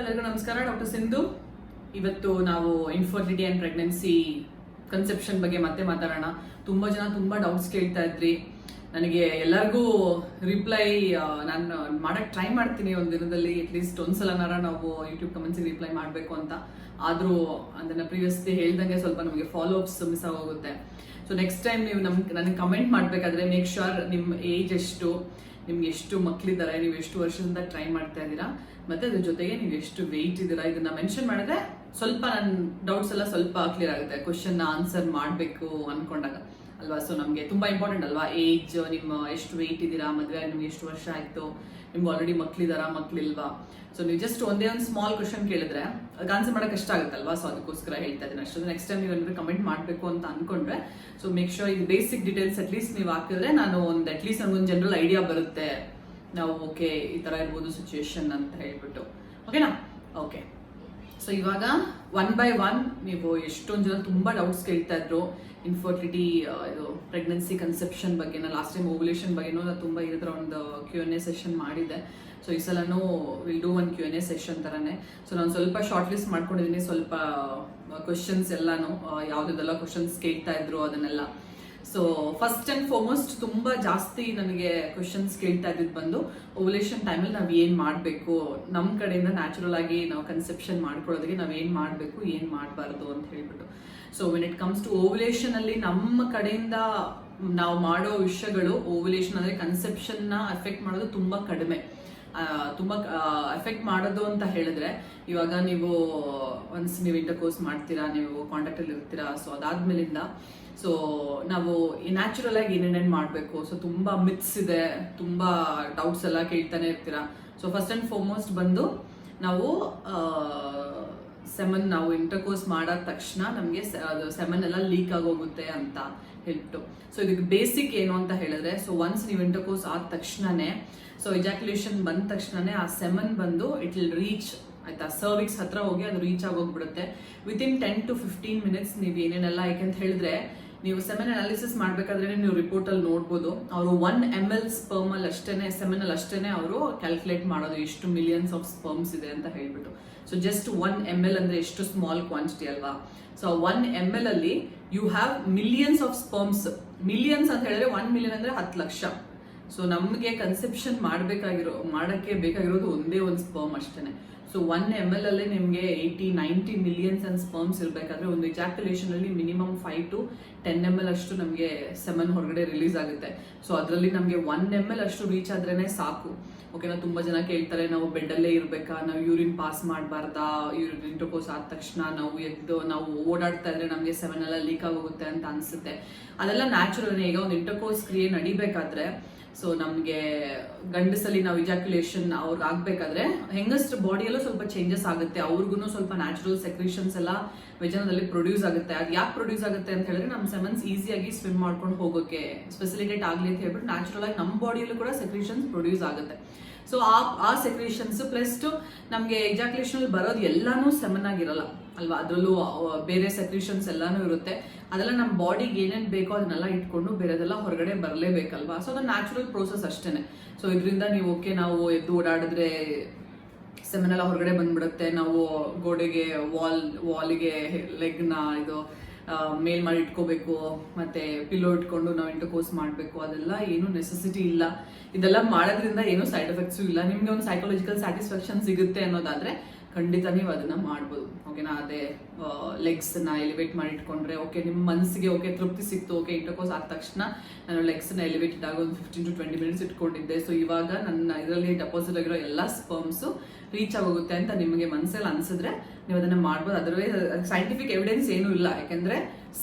ಎಲ್ಲರಿಗೂ ನಮಸ್ಕಾರ. ಡಾಕ್ಟರ್ ಸಿಂಧು. ಇವತ್ತು ನಾವು ಇನ್ಫರ್ಟಿಲಿಟಿ ಅಂಡ್ ಪ್ರೆಗ್ನೆನ್ಸಿ ಕನ್ಸೆಪ್ಷನ್ ಬಗ್ಗೆ ಮತ್ತೆ ಮಾತಾಡೋಣ. ತುಂಬಾ ಜನ ತುಂಬಾ ಡೌಟ್ಸ್ ಕೇಳ್ತಾ ಇದ್ರಿ. ನನಗೆ ಎಲ್ಲರಿಗೂ ರಿಪ್ಲೈ ನಾನು ಮಾಡಕ್ ಟ್ರೈ ಮಾಡ್ತೀನಿ. ಒಂದು ದಿನದಲ್ಲಿ ಅಟ್ಲೀಸ್ಟ್ ಒಂದ್ಸಲನಾರ ನಾವು ಯೂಟ್ಯೂಬ್ ಕಮೆಂಟ್ಸಿಗೆ ರಿಪ್ಲೈ ಮಾಡಬೇಕು ಅಂತ. ಆದ್ರೂ ಅದನ್ನ ಪ್ರೀವಿಯಸ್ಲಿ ಹೇಳ್ದಂಗೆ ಸ್ವಲ್ಪ ನಮಗೆ ಫಾಲೋ ಅಪ್ಸ್ ಮಿಸ್ ಆಗೋಗುತ್ತೆ. ಸೊ ನೆಕ್ಸ್ಟ್ ಟೈಮ್ ನೀವು ನನಗೆ ಕಮೆಂಟ್ ಮಾಡಬೇಕಾದ್ರೆ ಮೇಕ್ ಶ್ಯೂರ್ ನಿಮ್ಮ ಏಜ್ ಎಷ್ಟು, ನಿಮ್ಗೆ ಎಷ್ಟು ಮಕ್ಕಳಿದ್ದಾರೆ, ನೀವು ಎಷ್ಟು ವರ್ಷದಿಂದ ಟ್ರೈ ಮಾಡ್ತಾ ಇದ್ದೀರಾ, ಮತ್ತೆ ಅದ್ರ ಜೊತೆಗೆ ನೀವು ಎಷ್ಟು ವೆಯ್ಟ್ ಇದ್ದೀರಾ, ಇದನ್ನ ಮೆನ್ಷನ್ ಮಾಡಿದ್ರೆ ಸ್ವಲ್ಪ ನನ್ನ ಡೌಟ್ಸ್ ಎಲ್ಲ ಸ್ವಲ್ಪ ಕ್ಲಿಯರ್ ಆಗುತ್ತೆ. ಕ್ವಶನ್ ಆನ್ಸರ್ ಮಾಡಬೇಕು ಅನ್ಕೊಂಡಾಗ ಅಲ್ವಾ. ಸೊ ನಮಗೆ ತುಂಬಾ ಇಂಪಾರ್ಟೆಂಟ್ ಅಲ್ವಾ ಏಜ್, ನಿಮ್ಮ ಎಷ್ಟು ವೆಯ್ಟ್ ಇದ್ದೀರಾ, ಮದುವೆ ನಿಮ್ಗೆ ಎಷ್ಟು ವರ್ಷ ಆಯ್ತು, ನಿಮ್ಗೆ ಆಲ್ರೆಡಿ ಮಕ್ಳಿದಾರಾ ಮಕ್ಳಿಲ್ವಾ. ಸೊ ನೀವು ಜಸ್ಟ್ ಒಂದೇ ಒಂದು ಸ್ಮಾಲ್ ಕ್ವಶನ್ ಕೇಳಿದ್ರೆ ಅದಕ್ಕೆ ಆನ್ಸರ್ ಮಾಡಕ್ಕೆ ಕಷ್ಟ ಆಗುತ್ತಲ್ವಾ. ಸೊ ಅದಕ್ಕೋಸ್ಕರ ಹೇಳ್ತಾ ಇದ್ದೀನಿ ಅಷ್ಟೇ. ನೆಕ್ಸ್ಟ್ ಟೈಮ್ ನೀವು ಏನಾದ್ರು ಕಮೆಂಟ್ ಮಾಡಬೇಕು ಅಂತ ಅನ್ಕೊಂಡ್ರೆ ಸೊ ಮೇಕ್ ಶ್ಯೂರ್ ಇದು ಬೇಸಿಕ್ ಡೀಟೇಲ್ಸ್ ಅಟ್ಲೀಸ್ಟ್ ನೀವು ಹಾಕಿದ್ರೆ ನಾನು ಒಂದು ಅಟ್ಲೀಸ್ಟ್ ನನಗೊಂದು ಜನರಲ್ ಐಡಿಯಾ ಬರುತ್ತೆ. ನಾವು ಓಕೆ ಈ ತರ ಇರ್ಬೋದು ಸಿಚುಯೇಷನ್ ಅಂತ ಹೇಳ್ಬಿಟ್ಟು. ಓಕೆನಾ? ಓಕೆ. ಸೊ ಇವಾಗ ಒನ್ ಬೈ ಒನ್ ನೀವು ಎಷ್ಟೊಂದು ಜನ ತುಂಬಾ ಡೌಟ್ಸ್ ಕೇಳ್ತಾ ಇದ್ರು. ಇನ್ಫರ್ಟಿಲಿಟಿ, ಇದು ಪ್ರೆಗ್ನೆನ್ಸಿ ಕನ್ಸೆಪ್ಷನ್ ಬಗ್ಗೆ. ನಾನು ಲಾಸ್ಟ್ ಟೈಮ್ ಓವ್ಯುಲೇಷನ್ ಬಗ್ಗೆನೂ ತುಂಬಾ ಇದ್ರ ಒಂದು Q&A ಸೆಷನ್ ಮಾಡಿದ್ದೆ. ಸೊ ಈ ಸಲನೂ ವಿಲ್ ಡೂ ಒಂದು Q&A ಸೆಷನ್ ತರನೇ. ಸೊ ನಾನು ಸ್ವಲ್ಪ ಶಾರ್ಟ್ ಲಿಸ್ಟ್ ಮಾಡ್ಕೊಂಡಿದ್ದೀನಿ, ಸ್ವಲ್ಪ ಕ್ವಶನ್ಸ್ ಎಲ್ಲಾನು ಯಾವ್ದೆಲ್ಲ ಕ್ವಶನ್ಸ್ ಕೇಳ್ತಾ ಇದ್ರು ಅದನ್ನೆಲ್ಲ. ಸೊ ಫಸ್ಟ್ ಅಂಡ್ ಫಾರ್ಮೋಸ್ಟ್ ತುಂಬಾ ಜಾಸ್ತಿ ನನಗೆ ಕ್ವಶನ್ಸ್ ಕೇಳ್ತಾ ಇದ್ದಿದ್ದು ಬಂದು ಓವ್ಯುಲೇಷನ್ ಟೈಮಲ್ಲಿ ನಾವು ಏನ್ ಮಾಡಬೇಕು, ನಮ್ಮ ಕಡೆಯಿಂದ ನ್ಯಾಚುರಲ್ ಆಗಿ ನಾವು ಕನ್ಸೆಪ್ಷನ್ ಮಾಡ್ಕೊಳ್ಳೋದಕ್ಕೆ ನಾವು ಏನ್ ಮಾಡಬೇಕು ಏನ್ ಮಾಡಬಾರ್ದು ಅಂತ ಹೇಳ್ಬಿಟ್ಟು. So when it comes to ovulation ಅಲ್ಲಿ ನಮ್ಮ ಕಡೆಯಿಂದ ನಾವು ಮಾಡೋ ವಿಷಯಗಳು, ಓವ್ಯುಲೇಷನ್ ಅಂದ್ರೆ ಕನ್ಸೆಪ್ಷನ್ ನ ಎಫೆಕ್ಟ್ ಮಾಡೋದು ತುಂಬಾ ಕಡಿಮೆ. ತುಂಬಾ ಎಫೆಕ್ಟ್ ಮಾಡೋದು ಅಂತ ಹೇಳಿದ್ರೆ ಇವಾಗ ನೀವು ಒನ್ಸ್ ನೀವು ಇಂಟರ್ಕೋರ್ಸ್ ಮಾಡ್ತೀರಾ, ನೀವು ಕಾಂಟ್ಯಾಕ್ಟ್ ಅಲ್ಲಿ ಇರ್ತೀರಾ. ಸೊ ಅದಾದ್ಮೇಲಿಂದ ಸೊ ನಾವು ನ್ಯಾಚುರಲ್ ಆಗಿ ಏನೇನೇನು ಮಾಡಬೇಕು. ಸೊ ತುಂಬಾ ಮಿತ್ಸ್ ಇದೆ, ತುಂಬಾ ಡೌಟ್ಸ್ ಎಲ್ಲ ಕೇಳ್ತಾನೆ ಇರ್ತೀರಾ. ಸೊ ಫಸ್ಟ್ ಅಂಡ್ ಫಾರ್ಮೋಸ್ಟ್ ಬಂದು ನಾವು ಸೆಮನ್ ನಾವು ಇಂಟರ್ಕೋರ್ಸ್ ಮಾಡಾದ ತಕ್ಷಣ ನಮಗೆ ಸೆಮನ್ ಎಲ್ಲ ಲೀಕ್ ಆಗೋಗುತ್ತೆ ಅಂತ ಹೇಳ್ಬಿಟ್ಟು. ಸೊ ಇದಕ್ಕೆ ಬೇಸಿಕ್ ಏನು ಅಂತ ಹೇಳಿದ್ರೆ, ಸೊ ಒನ್ಸ್ ನೀವು ಇಂಟರ್ಕೋರ್ಸ್ ಆದ ತಕ್ಷಣನೇ, ಸೊ ಎಜಾಕ್ಯುಲೇಷನ್ ಬಂದ ತಕ್ಷಣನೇ ಆ ಸೆಮನ್ ಬಂದು ಇಟ್ ವಿಲ್ ರೀಚ್ ಆಯ್ತಾ ಸರ್ವಿಕ್ಸ್ ಹತ್ರ ಹೋಗಿ ಅದು ರೀಚ್ ಆಗೋಗ್ಬಿಡುತ್ತೆ. ವಿತಿನ್ 10 to 15 minutes ನೀವು ಏನೇನೆಲ್ಲ, ಯಾಕೆಂತ ಹೇಳಿದ್ರೆ ನೀವು ಸೆಮನ್ ಅನಾಲಿಸಿಸ್ ಮಾಡ್ಬೇಕಾದ್ರೆ ನೀವು ರಿಪೋರ್ಟ್ ಅಲ್ಲಿ ನೋಡ್ಬೋದು. ಅವರು 1 ml ಸ್ಪರ್ಮ್ ಅಲ್ಲಿ ಅಷ್ಟೇನೆ, ಸೆಮನ್ ಅಲ್ಲಿ ಅಷ್ಟೇನೆ ಅವರು ಕ್ಯಾಲ್ಕುಲೇಟ್ ಮಾಡೋದು ಎಷ್ಟು ಮಿಲಿಯನ್ಸ್ ಆಫ್ ಸ್ಪರ್ಮ್ಸ್ ಇದೆ ಅಂತ ಹೇಳ್ಬಿಟ್ಟು. ಸೊ ಜಸ್ಟ್ 1 ml ಅಂದ್ರೆ ಎಷ್ಟು ಸ್ಮಾಲ್ ಕ್ವಾಂಟಿಟಿ ಅಲ್ವಾ. ಸೊ 1 ml ಅಲ್ಲಿ you have millions of sperms. Millions ಅಂತ ಹೇಳಿದ್ರೆ 1 million ಅಂದ್ರೆ 10 ಲಕ್ಷ. ಸೊ ನಮ್ಗೆ ಕನ್ಸೆಪ್ಷನ್ ಮಾಡಕ್ಕೆ ಬೇಕಾಗಿರೋದು ಒಂದೇ ಒಂದು ಸ್ಪರ್ಮ್ ಅಷ್ಟೇನೆ. ಸೊ 1 ml ಅಲ್ಲಿ ನಿಮ್ಗೆ 80-90 ಮಿಲಿಯನ್ಸ್ ಅಂಡ್ ಸ್ಪರ್ಮ್ಸ್ ಇರ್ಬೇಕಾದ್ರೆ ಒಂದು ಇಜಾಕ್ಯುಲೇಷನ್ ಅಲ್ಲಿ ಮಿನಿಮಮ್ 5 to 10 ml ಅಷ್ಟು ನಮ್ಗೆ ಸೆಮನ್ ಹೊರಗಡೆ ರಿಲೀಸ್ ಆಗುತ್ತೆ. ಸೊ ಅದರಲ್ಲಿ ನಮ್ಗೆ 1 ml ಅಷ್ಟು ರೀಚ್ ಆದ್ರೇನೆ ಸಾಕು. ಓಕೆನಾ? ತುಂಬಾ ಜನ ಕೇಳ್ತಾರೆ ನಾವು ಬೆಡ್ ಅಲ್ಲೇ ಇರ್ಬೇಕಾ, ನಾವು ಯೂರಿನ್ ಪಾಸ್ ಮಾಡಬಾರ್ದಾ, ಯೂರಿನ್ ಇಂಟರ್ಕೋರ್ಸ್ ಆದ ತಕ್ಷಣ ನಾವು ಎದ್ದು ನಾವು ಓಡಾಡ್ತಾ ಇದ್ರೆ ನಮ್ಗೆ ಸೆಮನ್ ಎಲ್ಲ ಲೀಕ್ ಆಗೋಗುತ್ತೆ ಅಂತ ಅನ್ಸುತ್ತೆ. ಅದೆಲ್ಲ ನ್ಯಾಚುರಲ್. ಈಗ ಒಂದು ಇಂಟರ್ಕೋರ್ಸ್ ಕ್ರಿಯೆ ನಡಿಬೇಕಾದ್ರೆ ಸೊ ನಮ್ಗೆ ಗಂಡಸಲ್ಲಿ ನಾವು ಇಜಾಕ್ಯುಲೇಷನ್ ಅವ್ರಿಗೆ ಆಗ್ಬೇಕಾದ್ರೆ ಹೆಂಗಸ್ರ ಬಾಡಿಯಲ್ಲೂ ಸ್ವಲ್ಪ ಚೇಂಜಸ್ ಆಗುತ್ತೆ. ಅವ್ರಿಗೂ ಸ್ವಲ್ಪ ನ್ಯಾಚುರಲ್ ಸೆಕ್ರೇಷನ್ಸ್ ಎಲ್ಲ ವೆಜನದಲ್ಲಿ ಪ್ರೊಡ್ಯೂಸ್ ಆಗುತ್ತೆ. ಅದು ಯಾಕೆ ಪ್ರೊಡ್ಯೂಸ್ ಆಗುತ್ತೆ ಅಂತ ಹೇಳಿದ್ರೆ ನಮ್ಮ ಸೆಮನ್ಸ್ ಈಸಿಯಾಗಿ ಸ್ವಿಮ್ ಮಾಡ್ಕೊಂಡು ಹೋಗೋಕೆ ಫೆಸಿಲಿಟೇಟ್ ಆಗಲಿ ಅಂತ ಹೇಳ್ಬಿಟ್ಟು ನ್ಯಾಚುರಲ್ ಆಗಿ ನಮ್ಮ ಬಾಡಿಯಲ್ಲೂ ಕೂಡ ಸೆಕ್ರೇಷನ್ಸ್ ಪ್ರೊಡ್ಯೂಸ್ ಆಗುತ್ತೆ. ಸೊ ಆ ಸೆಕ್ರೇಷನ್ಸ್ ಪ್ಲಸ್ ನಮ್ಗೆ ಎಜಾಕ್ಯುಲೇಷನ್ ಬರೋದು ಎಲ್ಲಾನು ಸೆಮನ್ ಆಗಿರಲ್ಲ ಅಲ್ವಾ. ಅದರಲ್ಲೂ ಬೇರೆ ಸೆಕ್ರೇಷನ್ಸ್ ಎಲ್ಲಾನು ಇರುತ್ತೆ. ಅದೆಲ್ಲ ನಮ್ಮ ಬಾಡಿಗೆ ಏನೇನು ಬೇಕೋ ಅದನ್ನೆಲ್ಲ ಇಟ್ಕೊಂಡು ಬೇರೆದೆಲ್ಲ ಹೊರಗಡೆ ಬರಲೇಬೇಕಲ್ವಾ. ಸೊ ಅದು ನ್ಯಾಚುರಲ್ ಪ್ರೋಸೆಸ್ ಅಷ್ಟೇನೆ. ಸೊ ಇದರಿಂದ ನೀವು ಓಕೆ ನಾವು ಎದ್ದು ಓಡಾಡಿದ್ರೆ ಸೆಮನ್ ಎಲ್ಲ ಹೊರಗಡೆ ಬಂದ್ಬಿಡುತ್ತೆ, ನಾವು ಗೋಡೆಗೆ ವಾಲಿಗೆ ಲೆಗ್ನ ಇದು ಮೇಲ್ ಮಾಡಿ ಇಟ್ಕೋಬೇಕು, ಮತ್ತೆ ಪಿಲ್ಲೋ ಇಟ್ಕೊಂಡು ನಾವು ಇಂಟರ್ಕೋರ್ಸ್ ಮಾಡಬೇಕು, ಅದೆಲ್ಲ ಏನು ನೆಸೆಸಿಟಿ ಇಲ್ಲ. ಇದೆಲ್ಲ ಮಾಡೋದ್ರಿಂದ ಏನು ಸೈಡ್ ಎಫೆಕ್ಟ್ಸು ಇಲ್ಲ. ನಿಮ್ಗೆ ಒಂದು ಸೈಕಾಲಜಿಕಲ್ ಸ್ಯಾಟಿಸ್ಫ್ಯಾಕ್ಷನ್ ಸಿಗುತ್ತೆ ಅನ್ನೋದಾದ್ರೆ ಖಂಡಿತ ನೀವು ಅದನ್ನ ಮಾಡ್ಬೋದು. ಓಕೆನಾ? ಅದೇ ಲೆಗ್ಸ್ ನ ಎಲಿವೇಟ್ ಮಾಡಿ ಇಟ್ಕೊಂಡ್ರೆ ಓಕೆ, ನಿಮ್ಮ ಮನಸ್ಸಿಗೆ ಓಕೆ ತೃಪ್ತಿ ಸಿಕ್ತು. ಓಕೆ ಇಂಟರ್ಕೋರ್ಸ್ ಆದ ತಕ್ಷಣ ನಾನು ಲೆಗ್ಸ್ ನ ಎಲಿವೇಟೆಡ್ ಆಗಿ ಒಂದು 15 to 20 minutes ಇಟ್ಕೊಂಡಿದ್ದೆ. ಸೊ ಇವಾಗ ನನ್ನ ಇದರಲ್ಲಿ ಡೆಪಾಸಿಟ್ ಆಗಿರೋ ಎಲ್ಲ ಸ್ಪರ್ಮ್ಸ್ ರೀಚ್ ಆಗೋಗುತ್ತೆ ಅಂತ ನಿಮಗೆ ಮನಸ್ಸಲ್ಲಿ ಅನ್ಸಿದ್ರೆ ನೀವು ಅದನ್ನ ಮಾಡ್ಬೋದು. ಅದರವೇ ಸೈಂಟಿಫಿಕ್ ಎವಿಡೆನ್ಸ್ ಏನೂ ಇಲ್ಲ. ಯಾಕಂದ್ರೆ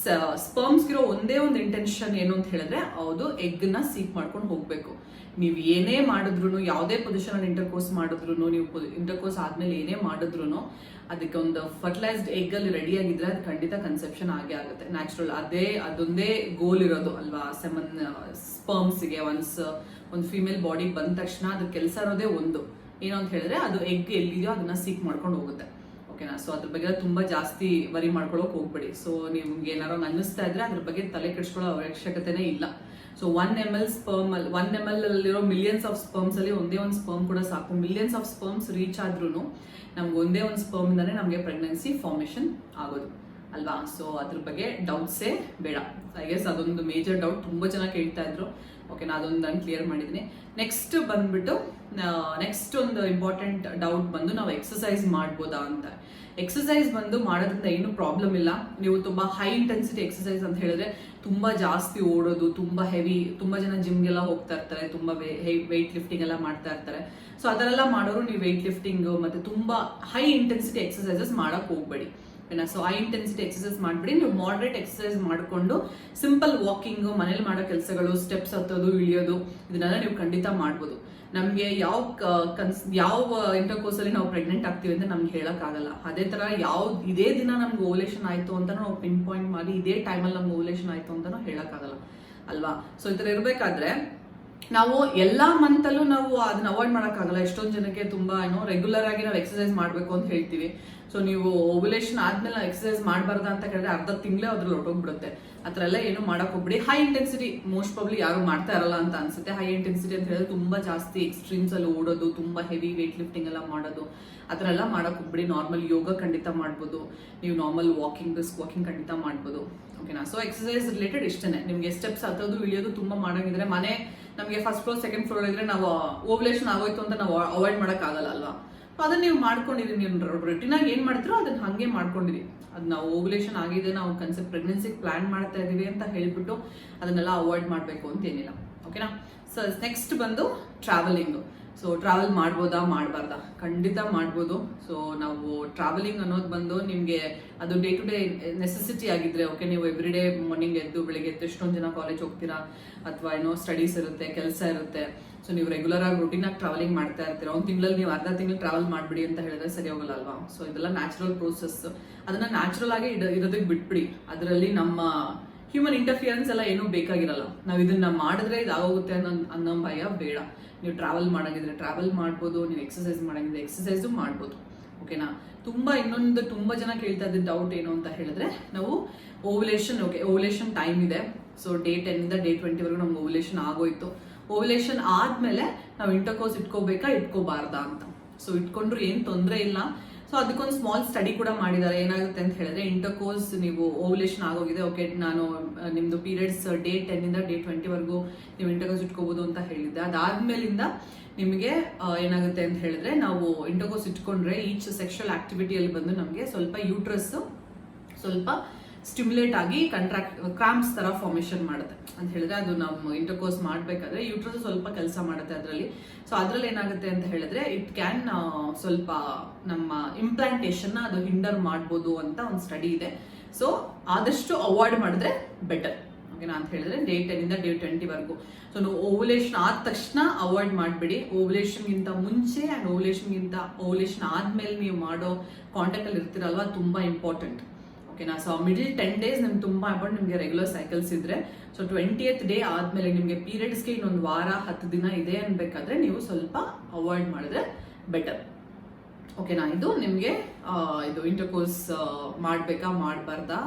ಸ್ಪರ್ಮ್ಸ್ಗಿರೋ ಒಂದೇ ಒಂದು ಇಂಟೆನ್ಷನ್ ಏನು ಅಂತ ಹೇಳಿದ್ರೆ ಅದು ಎಗ್ ನ ಸೀಕ್ ಮಾಡ್ಕೊಂಡು ಹೋಗ್ಬೇಕು. ನೀವು ಏನೇ ಮಾಡಿದ್ರು, ಯಾವುದೇ ಪೊಸಿಷನ್ ಅಲ್ಲಿ ಇಂಟರ್ಕೋರ್ಸ್ ಮಾಡಿದ್ರು, ನೀವು ಇಂಟರ್ಕೋರ್ಸ್ ಆದ್ಮೇಲೆ ಏನೇ ಮಾಡಿದ್ರು ಅದಕ್ಕೆ ಒಂದು ಫರ್ಟಿಲೈಸ್ಡ್ ಎಗ್ ಅಲ್ಲಿ ರೆಡಿ ಆಗಿದ್ರೆ ಅದು ಖಂಡಿತ ಕನ್ಸೆಪ್ಷನ್ ಆಗೇ ಆಗುತ್ತೆ. ನ್ಯಾಚುರಲ್ ಅದೊಂದೇ ಗೋಲ್ ಇರೋದು ಅಲ್ವಾ ಸೆಮನ್ ಸ್ಪರ್ಮ್ಸ್ಗೆ. ಒಂದು ಫಿಮೇಲ್ ಬಾಡಿ ಬಂದ ತಕ್ಷಣ ಅದ್ರ ಕೆಲಸ ಇರೋದೇ ಒಂದು ಏನು ಅಂತ ಹೇಳಿದ್ರೆ ಅದು ಎಗ್ ಎಲ್ಲಿದೆಯೋ ಅದನ್ನ ಸೀಕ್ ಮಾಡ್ಕೊಂಡು ಹೋಗುತ್ತೆ. ಓಕೆನಾ? ಸೊ ಅದ್ರ ಬಗ್ಗೆ ತುಂಬಾ ಜಾಸ್ತಿ ವರಿ ಮಾಡ್ಕೊಳಕ್ ಹೋಗ್ಬೇಡಿ. ಸೊ ನಿಮ್ಗೆ ಏನಾರು ಅನ್ನಿಸ್ತಾ ಇದ್ರೆ ಅದ್ರ ಬಗ್ಗೆ ತಲೆ ಕೆಡಿಸ್ಕೊಳ್ಳೋ ಅವಶ್ಯಕತೆನೇ ಇಲ್ಲ. ಸೊ 1 ml ಸ್ಪರ್ಮ್ ಅಲ್ಲಿ 1 ml ಅಲ್ಲಿರೋ ಮಿಲಿಯನ್ಸ್ ಆಫ್ ಸ್ಪರ್ಮ್ಸ್ ಅಲ್ಲಿ ಒಂದೇ ಒಂದು ಸ್ಪರ್ಮ್ ಕೂಡ ಸಾಕು. ಮಿಲಿಯನ್ಸ್ ಆಫ್ ಸ್ಪರ್ಮ್ಸ್ ರೀಚ್ ಆದ್ರೂ ನಮ್ಗೆ ಒಂದೇ ಒಂದು ಸ್ಪರ್ಮ್ ಇಂದಾನೆ ನಮಗೆ ಪ್ರೆಗ್ನೆನ್ಸಿ ಫಾರ್ಮೇಶನ್ ಆಗೋದು ಅಲ್ವಾ. ಸೊ ಅದ್ರ ಬಗ್ಗೆ ಡೌಟ್ಸೇ ಬೇಡ. ಐ ಗೆಸ್ ಅದೊಂದು ಮೇಜರ್ ಡೌಟ್ ತುಂಬಾ ಜನ ಕೇಳ್ತಾ ಇದ್ರು. ಓಕೆ, ಅದೊಂದು ನಾನು ಕ್ಲಿಯರ್ ಮಾಡಿದ್ದೀನಿ. ನೆಕ್ಸ್ಟ್ ಬಂದ್ಬಿಟ್ಟು ನೆಕ್ಸ್ಟ್ ಒಂದು ಇಂಪಾರ್ಟೆಂಟ್ ಡೌಟ್ ಬಂದು ನಾವು ಎಕ್ಸಸೈಸ್ ಮಾಡ್ಬೋದಾ ಅಂತ. ಎಕ್ಸಸೈಸ್ ಬಂದು ಮಾಡೋದ್ರಿಂದ ಏನು ಪ್ರಾಬ್ಲಮ್ ಇಲ್ಲ. ನೀವು ತುಂಬಾ ಹೈ ಇಂಟೆನ್ಸಿಟಿ ಎಕ್ಸಸೈಸ್ ಅಂತ ಹೇಳಿದ್ರೆ ತುಂಬಾ ಜಾಸ್ತಿ ಓಡೋದು, ತುಂಬಾ ಹೆವಿ, ತುಂಬಾ ಜನ ಜಿಮ್ಗೆಲ್ಲ ಹೋಗ್ತಾ ಇರ್ತಾರೆ, ತುಂಬಾ ವೆಯ್ಟ್ ಲಿಫ್ಟಿಂಗ್ ಎಲ್ಲ ಮಾಡ್ತಾ ಇರ್ತಾರೆ. ಸೊ ಅದರೆಲ್ಲ ಮಾಡೋರು ನೀವು ವೆಯ್ಟ್ ಲಿಫ್ಟಿಂಗ್ ಮತ್ತೆ ತುಂಬಾ ಹೈ ಇಂಟೆನ್ಸಿಟಿ ಎಕ್ಸಸೈಸಸ್ ಮಾಡಕ್ ಹೋಗ್ಬೇಡಿ. ಸೊ ಹೈ ಇಂಟೆನ್ಸಿಟಿ ಎಕ್ಸಸೈಸ್ ಮಾಡ್ಬಿಡಿ. ನೀವು ಮಾಡರೇಟ್ ಎಕ್ಸಸೈಸ್ ಮಾಡಿಕೊಂಡು ಸಿಂಪಲ್ ವಾಕಿಂಗ್, ಮನೇಲಿ ಮಾಡೋ ಕೆಲಸಗಳು, ಸ್ಟೆಪ್ಸ್ ಹತ್ತೋದು, ಇಳಿಯೋದು, ಇದನ್ನೆಲ್ಲ ನೀವು ಖಂಡಿತ ಮಾಡ್ಬೋದು. ನಮ್ಗೆ ಯಾವ ಇಂಟರ್ಕೋರ್ಸ್ ಅಲ್ಲಿ ನಾವು ಪ್ರೆಗ್ನೆಂಟ್ ಆಗ್ತೀವಿ ಅಂತ ನಮ್ಗೆ ಹೇಳಕ್ ಆಗಲ್ಲ. ಅದೇ ತರ ಇದೇ ದಿನ ನಮ್ಗೆ ಓವ್ಯುಲೇಷನ್ ಆಯ್ತು ಅಂತ ನಾವು ಪಿನ್ ಪಾಯಿಂಟ್ ಮಾಡಿ ಇದೇ ಟೈಮಲ್ಲಿ ನಮ್ಗೆ ಓವ್ಯುಲೇಷನ್ ಆಯ್ತು ಅಂತ ಹೇಳಕ್ ಆಗಲ್ಲ ಅಲ್ವಾ. ಸೊ ಈ ತರ ಇರ್ಬೇಕಾದ್ರೆ ನಾವು ಎಲ್ಲಾ ಮಂತ್ ಅಲ್ಲೂ ನಾವು ಅದನ್ನ ಅವಾಯ್ಡ್ ಮಾಡಕ್ಕಾಗಲ್ಲ. ಎಷ್ಟೊಂದು ಜನಕ್ಕೆ ತುಂಬಾ ರೆಗ್ಯುಲರ್ ಆಗಿ ನಾವು ಎಕ್ಸಸೈಸ್ ಮಾಡ್ಬೇಕು ಅಂತ ಹೇಳ್ತೀವಿ. ಸೊ ನೀವು ಓವ್ಯುಲೇಷನ್ ಆದ್ಮೇಲೆ ಎಕ್ಸಸೈಸ್ ಮಾಡಬಾರ್ದ ಅಂತ ಕೇಳಿದ್ರೆ ಅರ್ಧ ತಿಂಗಳೇ ಅದ್ರಲ್ಲಿ ಹೊರಟೋಗ್ಬಿಡುತ್ತೆ. ಆ ಥರ ಎಲ್ಲ ಏನು ಮಾಡಕ್ ಹೋಗ್ಬಿಡಿ. ಹೈ ಇಂಟೆನ್ಸಿಟಿ ಮೋಸ್ಟ್ ಪ್ರಾಬ್ಲಿ ಯಾರು ಮಾಡ್ತಾ ಇರಲ್ಲ ಅಂತ ಅನ್ಸುತ್ತೆ. ಹೈ ಇಂಟೆನ್ಸಿಟಿ ಅಂತ ಹೇಳಿದ್ರೆ ತುಂಬಾ ಜಾಸ್ತಿ ಎಕ್ಸ್ಟ್ರೀಮ್ಸ್ ಅಲ್ಲಿ ಓಡೋದು, ತುಂಬಾ ಹೆವಿ ವೇಟ್ ಲಿಫ್ಟಿಂಗ್ ಎಲ್ಲ ಮಾಡೋದು, ಆ ಥರ ಎಲ್ಲ ಮಾಡಕ್ ಹೋಗ್ಬಿಡಿ. ನಾರ್ಮಲ್ ಯೋಗ ಖಂಡಿತ ಮಾಡ್ಬೋದು ನೀವು. ನಾರ್ಮಲ್ ವಾಕಿಂಗ್, ಬ್ರಿಸ್ಕ್ ವಾಕಿಂಗ್ ಖಂಡಿತ ಮಾಡ್ಬೋದು. ಓಕೆನಾ. ಸೊ ಎಕ್ಸಸೈಸ್ ರಿಲೇಟೆಡ್ ಇಷ್ಟೇ. ನಿಮ್ಗೆ ಸ್ಟೆಪ್ಸ್ ಹತ್ತೋದು, ಇಳಿಯೋದು ತುಂಬಾ ಮಾಡಂಗಿದ್ರೆ, ಮನೆ ನಮಗೆ ಫಸ್ಟ್ ಫ್ಲೋರ್ ಸೆಕೆಂಡ್ ಫ್ಲೋರ್ ಇದ್ರೆ ನಾವು ಓವ್ಯುಲೇಷನ್ ಆಗೋಯ್ತು ಅಂತ ನಾವು ಅವಾಯ್ಡ್ ಮಾಡಕ್ ಆಗಲ್ಲ ಅಲ್ವಾ. ಅದನ್ನ ನೀವು ಮಾಡ್ಕೊಂಡಿರಿ. ನೀವು ರುಟೀನ್ ಆಗಿ ಏನ್ ಮಾಡ್ತಿರೋ ಅದನ್ನ ಹಂಗೆ ಮಾಡ್ಕೊಂಡಿರಿ. ಅದು ನಾವು ಓವ್ಯುಲೇಷನ್ ಆಗಿದೆ, ನಾವು ಕನ್ಸೆಪ್ಟ್ ಪ್ರೆಗ್ನೆನ್ಸಿಗೆ ಪ್ಲಾನ್ ಮಾಡ್ತಾ ಇದೀವಿ ಅಂತ ಹೇಳ್ಬಿಟ್ಟು ಅದನ್ನೆಲ್ಲ ಅವಾಯ್ಡ್ ಮಾಡಬೇಕು ಅಂತ ಏನಿಲ್ಲ. ಓಕೆನಾ. ಸೊ ನೆಕ್ಸ್ಟ್ ಬಂದು ಟ್ರಾವೆಲಿಂಗ್. ಸೊ ಟ್ರಾವೆಲ್ ಮಾಡ್ಬೋದಾ ಮಾಡಬಾರ್ದಾ? ಖಂಡಿತ ಮಾಡ್ಬೋದು. ಸೊ ನಾವು ಟ್ರಾವೆಲಿಂಗ್ ಅನ್ನೋದು ಬಂದು ನಿಮಗೆ ಅದು ಡೇ ಟು ಡೇ ನೆಸೆಸಿಟಿ ಆಗಿದ್ರೆ ಓಕೆ, ನೀವು ಎವ್ರಿ ಡೇ ಮಾರ್ನಿಂಗ್ ಎದ್ದು ಬೆಳಿಗ್ಗೆ ಎದ್ದು ಎಷ್ಟೊಂದು ಜನ ಕಾಲೇಜ್ ಹೋಗ್ತೀರಾ ಅಥವಾ ಸ್ಟಡೀಸ್ ಇರುತ್ತೆ, ಕೆಲಸ ಇರುತ್ತೆ. ಸೊ ನೀವು ರೆಗ್ಯುಲರ್ ಆಗಿ ರೂಟೀನ್ ಆಗಿ ಟ್ರಾವೆಲಿಂಗ್ ಮಾಡ್ತಾ ಇರ್ತೀರಾ. ಒಂದು ತಿಂಗಳಲ್ಲಿ ನೀವು ಅರ್ಧ ತಿಂಗಳು ಟ್ರಾವೆಲ್ ಮಾಡ್ಬಿಡಿ ಅಂತ ಹೇಳಿದ್ರೆ ಸರಿ ಹೋಗಲ್ಲ ಅಲ್ವಾ. ಸೊ ಇದೆಲ್ಲ ನ್ಯಾಚುರಲ್ ಪ್ರೋಸೆಸ್. ಅದನ್ನ ನ್ಯಾಚುರಲ್ ಆಗಿ ಇರೋದಕ್ಕೆ ಬಿಟ್ಬಿಡಿ. ಅದರಲ್ಲಿ ನಮ್ಮ ಹ್ಯೂಮನ್ ಇಂಟರ್ಫಿಯರೆನ್ಸ್ ಎಲ್ಲ ಏನೂ ಬೇಕಾಗಿರಲ್ಲ. ನಾವು ಇದನ್ನ ಮಾಡಿದ್ರೆ ಇದಾಗೋಗುತ್ತೆ ಅನ್ನೋ ಭಯ ಬೇಡ. ನೀವು ಟ್ರಾವೆಲ್ ಮಾಡಂಗಿದ್ರೆ ಟ್ರಾವೆಲ್ ಮಾಡ್ಬೋದು, ನೀವು ಎಕ್ಸಸೈಸ್ ಮಾಡಂಗಿದ್ರೆ ಎಕ್ಸಸೈಸು ಮಾಡ್ಬೋದು. ಓಕೆನಾ. ಇನ್ನೊಂದು ತುಂಬಾ ಜನ ಕೇಳ್ತಾ ಇದ್ದ ಡೌಟ್ ಏನು ಅಂತ ಹೇಳಿದ್ರೆ, ನಾವು ಓವ್ಯುಲೇಷನ್ ಟೈಮ್ ಇದೆ. ಸೊ ಡೇ 10 ಇಂದ ಡೇ 20 ವರೆಗೂ ನಮ್ಗೆ ಓವ್ಯುಲೇಷನ್ ಆಗೋಯ್ತು. ಓವ್ಯುಲೇಷನ್ ಆದ್ಮೇಲೆ ನಾವು ಇಂಟರ್ಕೋರ್ಸ್ ಇಟ್ಕೋಬೇಕಾ ಇಟ್ಕೋಬಾರ್ದಾ ಅಂತ. ಸೊ ಇಟ್ಕೊಂಡ್ರು ಏನ್ ತೊಂದರೆ ಇಲ್ಲ. ಸೊ ಅದಕ್ಕೊಂದು ಸ್ಮಾಲ್ ಸ್ಟಡಿ ಕೂಡ ಮಾಡಿದ್ದಾರೆ. ಏನಾಗುತ್ತೆ ಅಂತ ಹೇಳಿದ್ರೆ, ಇಂಟರ್ಕೋರ್ಸ್ ನೀವು ಓವ್ಯುಲೇಷನ್ ಆಗೋಗಿದೆ, ಓಕೆ ನಾನು ನಿಮ್ದು ಪೀರಿಯಡ್ಸ್ ಡೇ 10 ಇಂದ ಡೇ 20 ವರೆಗೂ ನೀವು ಇಂಟರ್ಕೋರ್ಸ್ ಇಟ್ಕೋಬಹುದು ಅಂತ ಹೇಳಿದ್ದೆ. ಅದಾದ್ಮೇಲಿಂದ ನಿಮಗೆ ಏನಾಗುತ್ತೆ ಅಂತ ಹೇಳಿದ್ರೆ, ನಾವು ಇಂಟರ್ಕೋರ್ಸ್ ಇಟ್ಕೊಂಡ್ರೆ ಈಚ್ ಸೆಕ್ಷುವಲ್ ಆಕ್ಟಿವಿಟಿಯಲ್ಲಿ ಬಂದು ನಮಗೆ ಸ್ವಲ್ಪ ಯೂಟ್ರಸ್ ಸ್ವಲ್ಪ ಸ್ಟಿಮ್ಯುಲೇಟ್ ಆಗಿ ಕ್ರಾಂಪ್ಸ್ ತರ ಫಾರ್ಮೇಶನ್ ಮಾಡುತ್ತೆ ಅಂತ ಹೇಳಿದ್ರೆ, ಅದು ನಾವು ಇಂಟರ್ಕೋರ್ಸ್ ಮಾಡ್ಬೇಕಾದ್ರೆ ಯೂಟ್ರಸ್ ಸ್ವಲ್ಪ ಕೆಲಸ ಮಾಡುತ್ತೆ ಅದರಲ್ಲಿ. ಸೊ ಅದ್ರಲ್ಲಿ ಏನಾಗುತ್ತೆ ಅಂತ ಹೇಳಿದ್ರೆ, ಇಟ್ ಕ್ಯಾನ್ ಸ್ವಲ್ಪ ನಮ್ಮ ಇಂಪ್ಲಾಂಟೇಶನ್ ಅದು ಹಿಂಡರ್ ಮಾಡ್ಬೋದು ಅಂತ ಒಂದು ಸ್ಟಡಿ ಇದೆ. ಸೊ ಆದಷ್ಟು ಅವಾಯ್ಡ್ ಮಾಡಿದ್ರೆ ಬೆಟರ್. ಓಕೆನಾ ಅಂತ ಹೇಳಿದ್ರೆ ಡೇ 10 ಇಂದ ಡೇ 20 ವರೆಗೂ. ಸೊ ನೀವು ಓವ್ಯುಲೇಷನ್ ಆದ ತಕ್ಷಣ ಅವಾಯ್ಡ್ ಮಾಡಬೇಡಿ. ಓವ್ಯುಲೇಷನ್ಗಿಂತ ಮುಂಚೆ ಅಂಡ್ ಓವ್ಯುಲೇಷನ್ ಆದ್ಮೇಲೆ ನೀವು ಮಾಡೋ ಕಾಂಟ್ಯಾಕ್ಟ್ ಅಲ್ಲಿ ಇರ್ತೀರಲ್ವಾ, ತುಂಬಾ ಇಂಪಾರ್ಟೆಂಟ್. ಓಕೆನಾ. ಸೊ ಮಿಡಲ್ 10 ಡೇಸ್ ನಿಮ್ಗೆ ತುಂಬಾ ಇಂಪಾರ್ಟೆಂಟ್. ನಿಮಗೆ ರೆಗ್ಯುಲರ್ ಸೈಕಲ್ಸ್ ಇದ್ರೆ, ಸೊ 20th ಡೇ ಆದ್ಮೇಲೆ ನಿಮಗೆ ಪೀರಿಯಡ್ಸ್ಗೆ ಇನ್ನೊಂದು ವಾರ 10 ದಿನ ಇದೆ ಅನ್ಬೇಕಾದ್ರೆ ನೀವು ಸ್ವಲ್ಪ ಅವಾಯ್ಡ್ ಮಾಡಿದ್ರೆ ಬೆಟರ್. ಓಕೆನಾ. ಇದು ನಿಮಗೆ ಇದು ಇಂಟರ್ಕೋರ್ಸ್ ಮಾಡ್ಬೇಕಾ ಮಾಡಬಾರ್ದಾ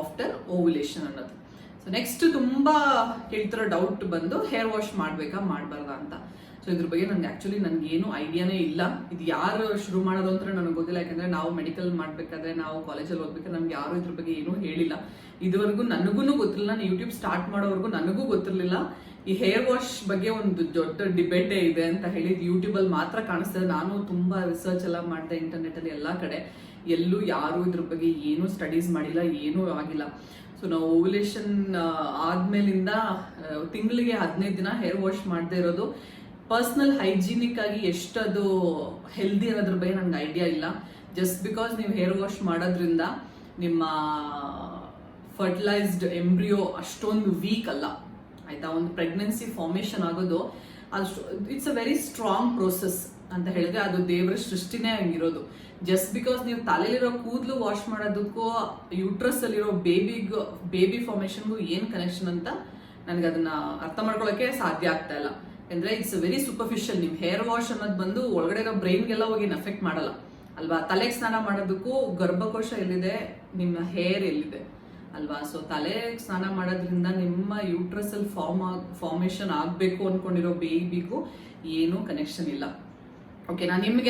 ಆಫ್ಟರ್ ಓವ್ಯುಲೇಷನ್ ಅನ್ನೋದು. ಸೊ ನೆಕ್ಸ್ಟ್ ತುಂಬಾ ಕೇಳ್ತಿರೋ ಡೌಟ್ ಬಂದು ಹೇರ್ ವಾಶ್ ಮಾಡ್ಬೇಕಾ ಮಾಡಬಾರ್ದಾ ಅಂತ. ಸೊ ಇದ್ರ ಬಗ್ಗೆ ನನ್ಗೆ ಏನು ಐಡಿಯಾನೇ ಇಲ್ಲ. ಇದು ಯಾರು ಶುರು ಮಾಡೋದು ಅಂತ ನನಗೆ ಗೊತ್ತಿಲ್ಲ. ಯಾಕಂದ್ರೆ ನಾವು ಮೆಡಿಕಲ್ ಮಾಡ್ಬೇಕಾದ್ರೆ, ನಾವು ಕಾಲೇಜಲ್ಲಿ ಓದ್ಬೇಕಾದ್ರೆ ನಮ್ಗೆ ಯಾರು ಇದ್ರ ಬಗ್ಗೆ ಏನೂ ಹೇಳಿಲ್ಲ. ಇದುವರೆಗೂ ನನಗೂ ಗೊತ್ತಿಲ್ಲ. ನಾನು ಯೂಟ್ಯೂಬ್ ಸ್ಟಾರ್ಟ್ ಮಾಡೋವರೆಗೂ ನನಗೂ ಗೊತ್ತಿರಲಿಲ್ಲ ಈ ಹೇರ್ ವಾಶ್ ಬಗ್ಗೆ ಒಂದು ದೊಡ್ಡ ಡಿಬೇಟೇ ಇದೆ ಅಂತ ಹೇಳಿ. ಯೂಟ್ಯೂಬ್ ಅಲ್ಲಿ ಮಾತ್ರ ಕಾಣಿಸ್ತದೆ. ನಾನು ತುಂಬಾ ರಿಸರ್ಚ್ ಎಲ್ಲ ಮಾಡಿದೆ ಇಂಟರ್ನೆಟ್ ಅಲ್ಲಿ ಎಲ್ಲಾ ಕಡೆ. ಎಲ್ಲೂ ಯಾರು ಇದ್ರ ಬಗ್ಗೆ ಏನು ಸ್ಟಡೀಸ್ ಮಾಡಿಲ್ಲ, ಏನೂ ಆಗಿಲ್ಲ. ಸೊ ನಾವು ಓವ್ಯುಲೇಷನ್ ಆದ್ಮೇಲಿಂದ ತಿಂಗಳಿಗೆ 15 ದಿನ ಹೇರ್ ವಾಶ್ ಮಾಡದೇ ಇರೋದು ಪರ್ಸನಲ್ ಹೈಜೀನಿಕ್ ಆಗಿ ಎಷ್ಟದು ಹೆಲ್ದಿ ಅನ್ನೋದ್ರ ಬಗ್ಗೆ ನನಗೆ ಐಡಿಯಾ ಇಲ್ಲ. ಜಸ್ಟ್ ಬಿಕಾಸ್ ನೀವು ಹೇರ್ ವಾಶ್ ಮಾಡೋದ್ರಿಂದ ನಿಮ್ಮ ಫರ್ಟಿಲೈಸ್ಡ್ ಎಂಬ್ರಿಯೋ ಅಷ್ಟೊಂದು ವೀಕ್ ಅಲ್ಲ ಆಯ್ತಾ. ಒಂದು ಪ್ರೆಗ್ನೆನ್ಸಿ ಫಾರ್ಮೇಶನ್ ಆಗೋದು it's a very strong process ಅಂತ ಹೇಳಿದ್ರೆ, ಅದು ದೇವರ ಸೃಷ್ಟಿನೇ ಹಂಗಿರೋದು. ಜಸ್ಟ್ ಬಿಕಾಸ್ ನೀವು ತಲೆಯಲ್ಲಿರೋ ಕೂದಲು ವಾಶ್ ಮಾಡೋದಕ್ಕೂ ಯೂಟ್ರಸ್ ಅಲ್ಲಿರೋ ಬೇಬಿ ಫಾರ್ಮೇಶನ್ಗೂ ಏನ್ ಕನೆಕ್ಷನ್ ಅಂತ ನನಗೆ ಅದನ್ನ ಅರ್ಥ ಮಾಡ್ಕೊಳ್ಳೋಕೆ ಸಾಧ್ಯ ಆಗ್ತಾ ಇಲ್ಲ. ಅಂದ್ರೆ ಇಟ್ಸ್ ವೆರಿ ಸೂಪರ್ಫಿಷಿಯಲ್. ನಿಮ್ ಹೇರ್ ವಾಶ್ ಅನ್ನೋದು ಬಂದು ಒಳಗಡೆ ಇರೋ ಬ್ರೈನ್ಗೆಲ್ಲ ಹೋಗಿ ಎಫೆಕ್ಟ್ ಮಾಡಲ್ಲ ಅಲ್ವಾ. ತಲೆಗೆ ಸ್ನಾನ ಮಾಡೋದಕ್ಕೂ ಗರ್ಭಕೋಶ ಎಲ್ಲಿದೆ, ನಿಮ್ಮ ಹೇರ್ ಎಲ್ಲಿದೆ ಅಲ್ವಾ. ಸೊ ತಲೆ ಸ್ನಾನ ಮಾಡೋದ್ರಿಂದ ನಿಮ್ಮ ಯೂಟ್ರಸ್ ಅಲ್ಲಿ ಫಾರ್ಮೇಶನ್ ಆಗಬೇಕು ಅನ್ಕೊಂಡಿರೋ ಬೇಬಿಗೂ ಏನೂ ಕನೆಕ್ಷನ್ ಇಲ್ಲ. ಓಕೆನಾ. ನಿಮ್ಗೆ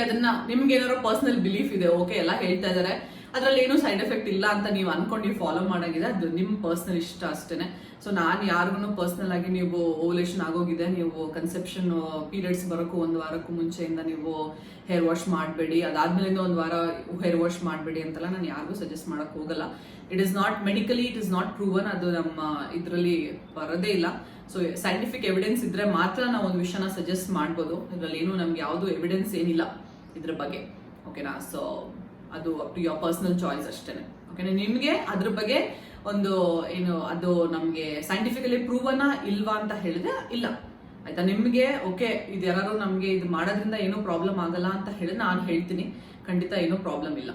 ಏನಾದ್ರು ಪರ್ಸನಲ್ ಬಿಲೀಫ್ ಇದೆ, ಓಕೆ ಎಲ್ಲ ಹೇಳ್ತಾ ಇದಾರೆ, ಅದ್ರಲ್ಲಿ ಏನೂ ಸೈಡ್ ಎಫೆಕ್ಟ್ ಇಲ್ಲ ಅಂತ ನೀವು ಅನ್ಕೊಂಡು ನೀವು ಫಾಲೋ ಮಾಡಾಗಿದೆ, ಅದು ನಿಮ್ಮ ಪರ್ಸನಲ್ ಇಷ್ಟ ಅಷ್ಟೇನೆ. ಸೊ ನಾನು ಯಾರಿಗೂ ಪರ್ಸನಲ್ ಆಗಿ ನೀವು ಓವ್ಯುಲೇಷನ್ ಆಗೋಗಿದೆ, ನೀವು ಕನ್ಸೆಪ್ಷನ್ ಪೀರಿಯಡ್ಸ್ ಬರೋಕ್ಕೂ 1 ವಾರಕ್ಕೂ ಮುಂಚೆಯಿಂದ ನೀವು ಹೇರ್ ವಾಶ್ ಮಾಡಬೇಡಿ, ಅದಾದ್ಮೇಲಿಂದ 1 ವಾರ ಹೇರ್ ವಾಶ್ ಮಾಡಬೇಡಿ ಅಂತೆಲ್ಲ ನಾನು ಯಾರಿಗೂ ಸಜೆಸ್ಟ್ ಮಾಡಕ್ ಹೋಗಲ್ಲ. It is not medically, it is not proven, ಅದು ನಮ್ಮ ಇದರಲ್ಲಿ ಬರೋದೇ ಇಲ್ಲ. ಸೊ ಸೈಂಟಿಫಿಕ್ ಎವಿಡೆನ್ಸ್ ಇದ್ರೆ ಮಾತ್ರ ನಾವು ಒಂದು ವಿಷಯನ ಸಜೆಸ್ಟ್ ಮಾಡ್ಬೋದು, ಇದ್ರಲ್ಲಿ ಏನು ನಮ್ಗೆ ಯಾವುದು ಎವಿಡೆನ್ಸ್ ಏನಿಲ್ಲ ಇದ್ರ ಬಗ್ಗೆ. ಓಕೆನಾ. ಸೊ ಅದು up to your personal choice ಅಷ್ಟೇನೆ. ಓಕೆನಾ. ನಿಮ್ಗೆ ಅದ್ರ ಬಗ್ಗೆ ಒಂದು ಏನು ಅದು ನಮ್ಗೆ ಸೈಂಟಿಫಿಕಲಿ ಪ್ರೂವನ ಇಲ್ವಾ ಅಂತ ಹೇಳಿದ್ರೆ ಇಲ್ಲ, ಆಯ್ತಾ. ನಿಮ್ಗೆ ಓಕೆ ಇದು ಯಾರು ನಮ್ಗೆ ಇದು ಮಾಡೋದ್ರಿಂದ ಏನೂ ಪ್ರಾಬ್ಲಮ್ ಆಗಲ್ಲ ಅಂತ ಹೇಳಿದ್ರೆ ನಾನು ಹೇಳ್ತೀನಿ, ಖಂಡಿತ ಏನೂ ಪ್ರಾಬ್ಲಮ್ ಇಲ್ಲ.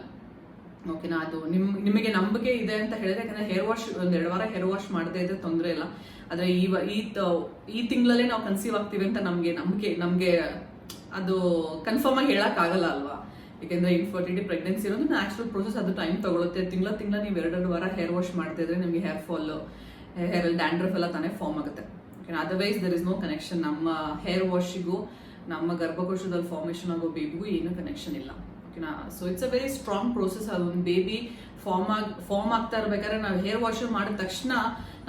ಓಕೆನಾ. ಅದು ನಿಮಗೆ ನಂಬಿಕೆ ಇದೆ ಅಂತ ಹೇಳಿದ್ರೆ, ಯಾಕಂದ್ರೆ ಹೇರ್ ವಾಶ್ 1-2 ವಾರ ಹೇರ್ ವಾಶ್ ಮಾಡದೇ ಇದ್ರೆ ತೊಂದರೆ ಇಲ್ಲ. ಆದ್ರೆ ಈ ತಿಂಗಳಲ್ಲೇ ನಾವು ಕನ್ಸೀವ್ ಆಗ್ತೀವಿ ಅಂತ ನಮ್ಗೆ ಅದು ಕನ್ಫರ್ಮ್ ಆಗಿ ಹೇಳಕ್ ಆಗಲ್ಲ ಅಲ್ವಾ. ಯಾಕೆಂದ್ರೆ ಇನ್ಫರ್ಟಿಲಿಟಿ ಪ್ರೆಗ್ನೆನ್ಸಿ ಇರೋದು ನ್ಯಾಚುರಲ್ ಪ್ರೊಸೆಸ್, ಅದು ಟೈಮ್ ತಗೊಳುತ್ತೆ. ತಿಂಗಳ ನೀವು 2 ವಾರ ಹೇರ್ ವಾಶ್ ಮಾಡ್ತಾ ಇದ್ರೆ ನಿಮಗೆ ಹೇರ್ ಫಾಲ್, ಹೇರ್ ಡ್ಯಾಂಡ್ರಫ್ ಎಲ್ಲ ತಾನೇ ಫಾರ್ಮ್ ಆಗುತ್ತೆ. Okay. Otherwise there is no connection. ನಮ್ಮ ಹೇರ್ ವಾಶಿಗೂ ನಮ್ಮ ಗರ್ಭಕೋಶದಲ್ಲಿ ಫಾರ್ಮೇಶನ್ ಆಗೋ ಬೇಬಿಗೂ ಏನೂ ಕನೆಕ್ಷನ್ ಇಲ್ಲ. ಓಕೆನಾ. So it's a very strong process. ಅದೊಂದು ಬೇಬಿ ಫಾರ್ಮ್ ಆಗ್ತಾ ಇರ್ಬೇಕಾದ್ರೆ ನಾವು ಹೇರ್ ವಾಶ್ ಮಾಡಿದ ತಕ್ಷಣ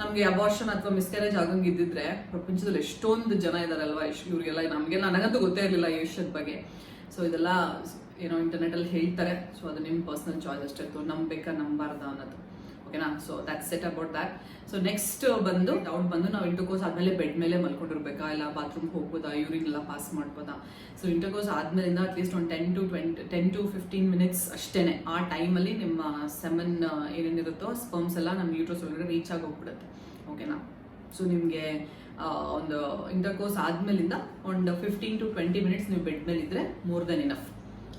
ನಮ್ಗೆ ಅಬಾರ್ಷನ್ ಅಥವಾ ಮಿಸ್ಕ್ಯಾರೇಜ್ ಆಗಂಗಿದ್ದಿದ್ರೆ ಪ್ರಪಂಚದಲ್ಲಿ ಎಷ್ಟೊಂದು ಜನ ಇದಾರಲ್ವಾ, ಇವ್ರಿಗೆಲ್ಲ ನನಗಂತೂ ಗೊತ್ತೇ ಇರಲಿಲ್ಲ ಈ ವಿಷಯದ ಬಗ್ಗೆ. ಸೊ ಇದೆಲ್ಲ ಏನೋ ಇಂಟರ್ನೆಟ್ ಅಲ್ಲಿ ಹೇಳ್ತಾರೆ. ಸೊ ಅದು ನಿಮ್ಮ ಪರ್ಸನಲ್ ಚಾಯ್ಸ್ ಅಷ್ಟೇ, ನಂಬೇಕಾ ನಂಬಾರ್ದ ಅನ್ನೋದು. ಓಕೆನಾ. So that's set about that. So next doubt ಬಂದು ನಾವು ಇಂಟರ್ಕೋರ್ಸ್ ಆದ್ಮೇಲೆ ಬೆಡ್ ಮೇಲೆ ಮಲ್ಕೊಂಡಿರ್ಬೇಕಾ, ಇಲ್ಲ ಬಾತ್ರೂಮ್ ಹೋಗ್ಬೋದಾ, ಯೂರಿನ್ ಎಲ್ಲ ಪಾಸ್ ಮಾಡ್ಬೋದಾ. ಸೊ ಇಂಟರ್ಕೋರ್ಸ್ ಆದ್ಮೇಲಿಂದ ಅಟ್ಲೀಸ್ಟ್ ಒಂದು 10 to 15 ಮಿನಿಟ್ಸ್ ಅಷ್ಟೇನೆ, ಆ ಟೈಮಲ್ಲಿ ನಿಮ್ಮ ಸೆಮನ್ ಏನೇನಿರುತ್ತೋ ಸ್ಪರ್ಮ್ಸ್ ಎಲ್ಲ ನಮ್ಮ ಯೂಟ್ರಸ್ ಒಳಗಡೆ ರೀಚ್ ಆಗಿ ಹೋಗ್ಬಿಡುತ್ತೆ. ಓಕೆನಾ. ಸೊ ನಿಮಗೆ ಒಂದು ಇಂಟರ್ಕೋರ್ಸ್ ಆದ್ಮೇಲಿಂದ ಒಂದು 15 to 20 ಮಿನಿಟ್ಸ್ ನೀವು ಬೆಡ್ ಮೇಲೆ ಇದ್ರೆ ಮೋರ್ ದೆನ್ ಇನಫ್,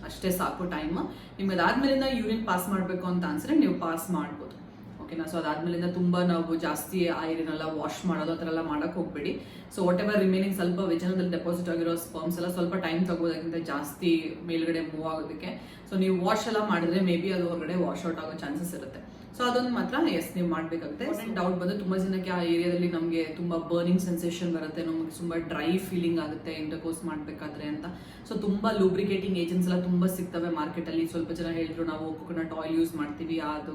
ಅಷ್ಟೇ ಸಾಕು ಟೈಮ್. ನಿಮ್ಗೆ ಅದಾದ್ಮೇಲಿಂದ ಯೂರಿನ್ ಪಾಸ್ ಮಾಡಬೇಕು ಅಂತ ಅನ್ಸಿದ್ರೆ ನೀವು ಪಾಸ್ ಮಾಡ್ಬೋದು. ಓಕೆನಾ. ಸೊ ಅದಾದ್ಮೇಲಿಂದ ತುಂಬಾ ನಾವು ಜಾಸ್ತಿ ಐರನ್ನೆಲ್ಲ ವಾಶ್ ಮಾಡೋದು ಆ ಥರ ಎಲ್ಲ ಮಾಡಕ್ ಹೋಗ್ಬೇಡಿ. ಸೊ ವಾಟ್ ಎವರ್ ರಿಮೈನಿಂಗ್ ಸ್ವಲ್ಪ ವೆಜನದಲ್ಲಿ ಡೆಪಾಸಿಟ್ ಆಗಿರೋ ಸ್ಪರ್ಮ್ಸ್ ಎಲ್ಲ ಸ್ವಲ್ಪ ಟೈಮ್ ತಗೋದಕ್ಕಿಂತ ಜಾಸ್ತಿ ಮೇಲ್ಗಡೆ ಮೂವ್ ಆಗೋದಕ್ಕೆ. ಸೊ ನೀವು ವಾಶ್ ಎಲ್ಲ ಮಾಡಿದ್ರೆ ಮೇ ಬಿ ಅದು ಹೊರಗಡೆ ವಾಶ್ ಔಟ್ ಆಗೋ ಚಾನ್ಸಸ್ ಇರುತ್ತೆ. ಸೊ ಅದೊಂದು ಮಾತ್ರ ನೀವು ಮಾಡಬೇಕಾಗುತ್ತೆ. ಡೌಟ್ ಬಂದು ತುಂಬಾ ಜನಕ್ಕೆ ಆ ಏರಿಯಾದಲ್ಲಿ ನಮಗೆ ತುಂಬಾ ಬರ್ನಿಂಗ್ ಸೆನ್ಸೇಷನ್ ಬರುತ್ತೆ, ನಮಗೆ ತುಂಬಾ ಡ್ರೈ ಫೀಲಿಂಗ್ ಆಗುತ್ತೆ ಇಂಟರ್ಕೋರ್ಸ್ ಮಾಡಬೇಕಾದ್ರೆ ಅಂತ. ಸೊ ತುಂಬಾ ಲೂಬ್ರಿಕೇಟಿಂಗ್ ಏಜೆಂಟ್ಸ್ ಎಲ್ಲ ತುಂಬಾ ಸಿಗ್ತವೆ ಮಾರ್ಕೆಟ್ ಅಲ್ಲಿ. ಸ್ವಲ್ಪ ಜನ ಹೇಳಿದ್ರು ನಾವು ಕೋಕೋನಟ್ ಆಯಿಲ್ ಯೂಸ್ ಮಾಡ್ತೀವಿ, ಅದು